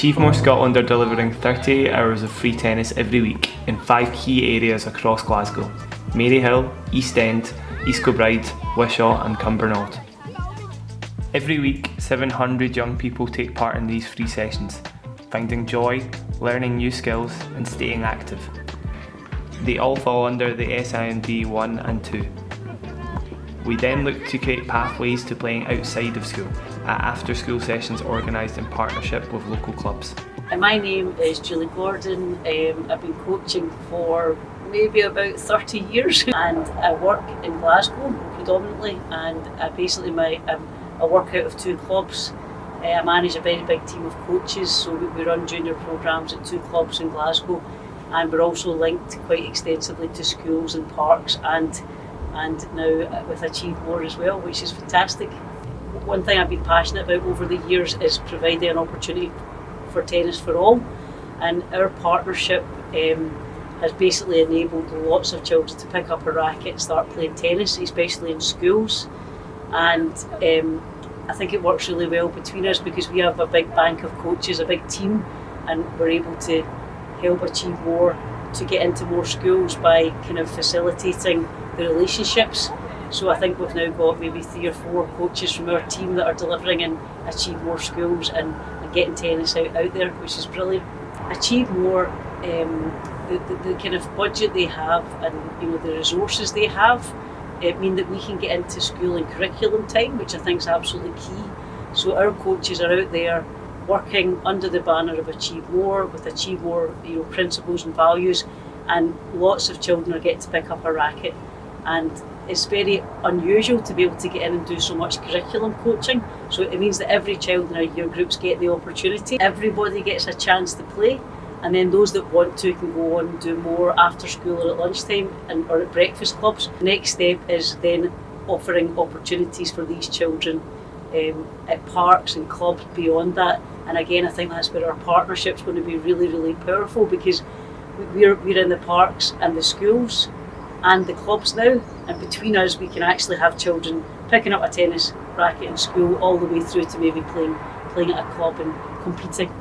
Achievemore Scotland are delivering 38 hours of free tennis every week in 5 key areas across Glasgow: Maryhill, East End, East Kilbride, Wishaw and Cumbernauld. Every week, 700 young people take part in these free sessions, finding joy, learning new skills and staying active. They all fall under the SIND 1 and 2. We then look to create pathways to playing outside of school at after-school sessions organised in partnership with local clubs. My name is Julie Gordon. I've been coaching for maybe about 30 years and I work in Glasgow predominantly, and I work out of 2 clubs. I manage a very big team of coaches, so we run junior programmes at 2 clubs in Glasgow, and we're also linked quite extensively to schools and parks and now with Achievemore as well, which is fantastic. One thing I've been passionate about over the years is providing an opportunity for tennis for all, and our partnership has basically enabled lots of children to pick up a racket and start playing tennis, especially in schools. And I think it works really well between us because we have a big bank of coaches, a big team, and we're able to help Achievemore to get into more schools by kind of facilitating the relationships. So I think we've now got maybe 3 or 4 coaches from our team that are delivering in Achievemore schools and getting tennis out there, which is brilliant. Achievemore, the kind of budget they have and the resources they have mean that we can get into school and curriculum time, which I think is absolutely key. So our coaches are out there working under the banner of Achievemore with Achievemore principles and values, and lots of children are getting to pick up a racket. And it's very unusual to be able to get in and do so much curriculum coaching. So it means that every child in our year groups get the opportunity. Everybody gets a chance to play, and then those that want to can go on and do more after school or at lunchtime or at breakfast clubs. The next step is then offering opportunities for these children at parks and clubs beyond that. And again, I think that's where our partnership's going to be really, really powerful, because we're in the parks and the schools and the clubs now, and between us we can actually have children picking up a tennis racket in school all the way through to maybe playing at a club and competing.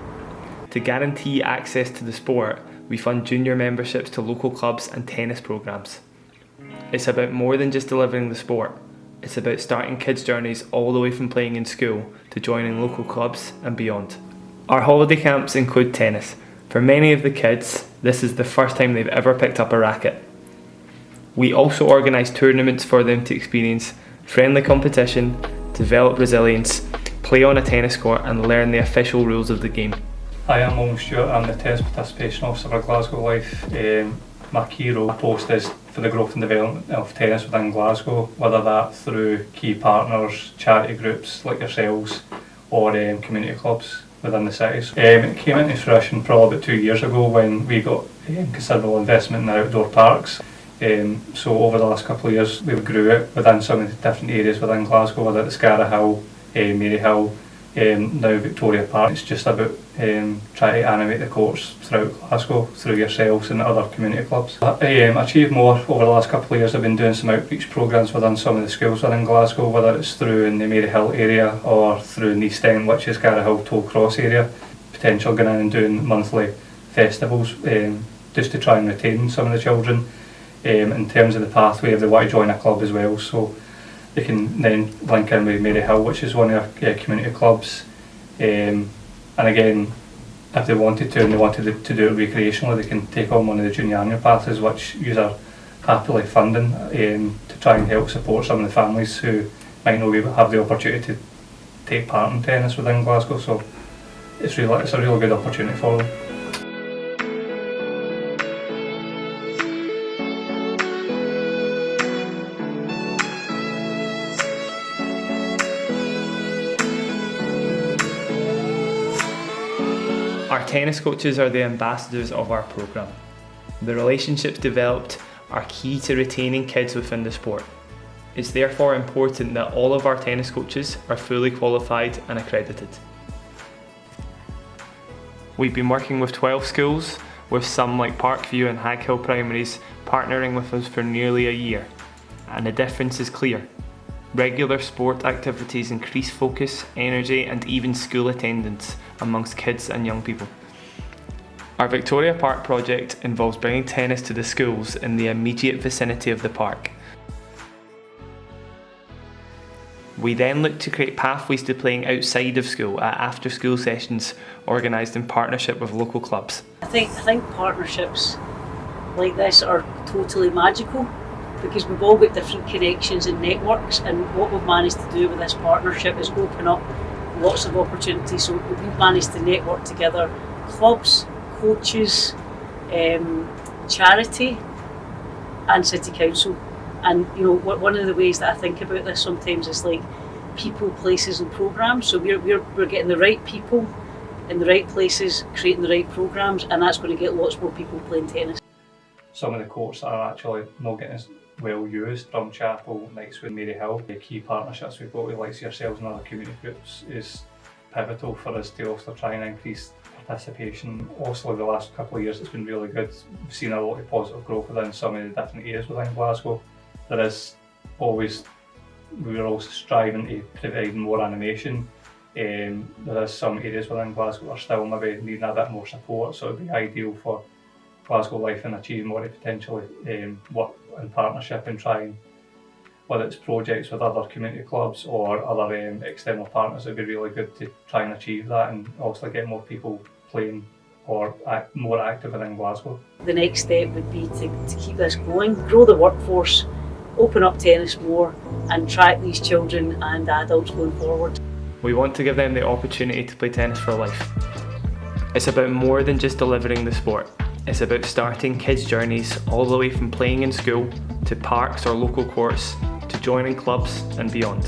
To guarantee access to the sport, we fund junior memberships to local clubs and tennis programmes. It's about more than just delivering the sport. It's about starting kids' journeys all the way from playing in school to joining local clubs and beyond. Our holiday camps include tennis. For many of the kids, this is the first time they've ever picked up a racket. We also organise tournaments for them to experience friendly competition, develop resilience, play on a tennis court and learn the official rules of the game. Hi, I'm Owen Stewart. I'm the Tennis Participation Officer for Glasgow Life. My key role post is for the growth and development of tennis within Glasgow, whether that through key partners, charity groups like yourselves, or community clubs within the cities. It came into fruition probably about 2 years ago when we got considerable investment in our outdoor parks. So over the last couple of years we've grew it within some of the different areas within Glasgow, whether it's Scarrahill, Maryhill, now Victoria Park. It's just about trying to animate the courts throughout Glasgow through yourselves and other community clubs. Achievemore over the last couple of years have been doing some outreach programmes within some of the schools within Glasgow, whether it's through in the Maryhill area or through in the East End, which is Scarrahill Toll Cross area. Potential going in and doing monthly festivals just to try and retain some of the children. In terms of the pathway, if they want to join a club as well, so they can then link in with Maryhill, which is one of our community clubs. And again, if they wanted to and they wanted to do it recreationally, they can take on one of the junior annual passes, which you are happily funding to try and help support some of the families who might not have the opportunity to take part in tennis within Glasgow. So it's a really good opportunity for them. Our tennis coaches are the ambassadors of our programme. The relationships developed are key to retaining kids within the sport. It's therefore important that all of our tennis coaches are fully qualified and accredited. We've been working with 12 schools, with some like Parkview and Haghill Primaries partnering with us for nearly a year, and the difference is clear. Regular sport activities increase focus, energy and even school attendance amongst kids and young people. Our Victoria Park project involves bringing tennis to the schools in the immediate vicinity of the park. We then look to create pathways to playing outside of school at after-school sessions organised in partnership with local clubs. I think partnerships like this are totally magical because we've all got different connections and networks, and what we've managed to do with this partnership is open up lots of opportunities. So we've managed to network together clubs, coaches, charity and city council. And you know, one of the ways that I think about this sometimes is like people, places and programmes. So we're getting the right people in the right places, creating the right programmes, and that's going to get lots more people playing tennis. Some of the courts that are actually not getting as well used, Drumchapel, Knightswood, Maryhill, the key partnerships we've got with like yourselves and other community groups is pivotal for us to also try and increase participation. Also, the last couple of years it's been really good. We've seen a lot of positive growth within some of the different areas within Glasgow. There is always, we're also striving to provide more animation. There is some areas within Glasgow that are still maybe needing a bit more support, so it would be ideal for Glasgow Life and Achieve more to potentially work in partnership and try and, whether it's projects with other community clubs or other external partners, it would be really good to try and achieve that and also get more people playing or more active within Glasgow. The next step would be to keep this going, grow the workforce, open up tennis more and track these children and adults going forward. We want to give them the opportunity to play tennis for life. It's about more than just delivering the sport. It's about starting kids' journeys all the way from playing in school to parks or local courts to joining clubs and beyond.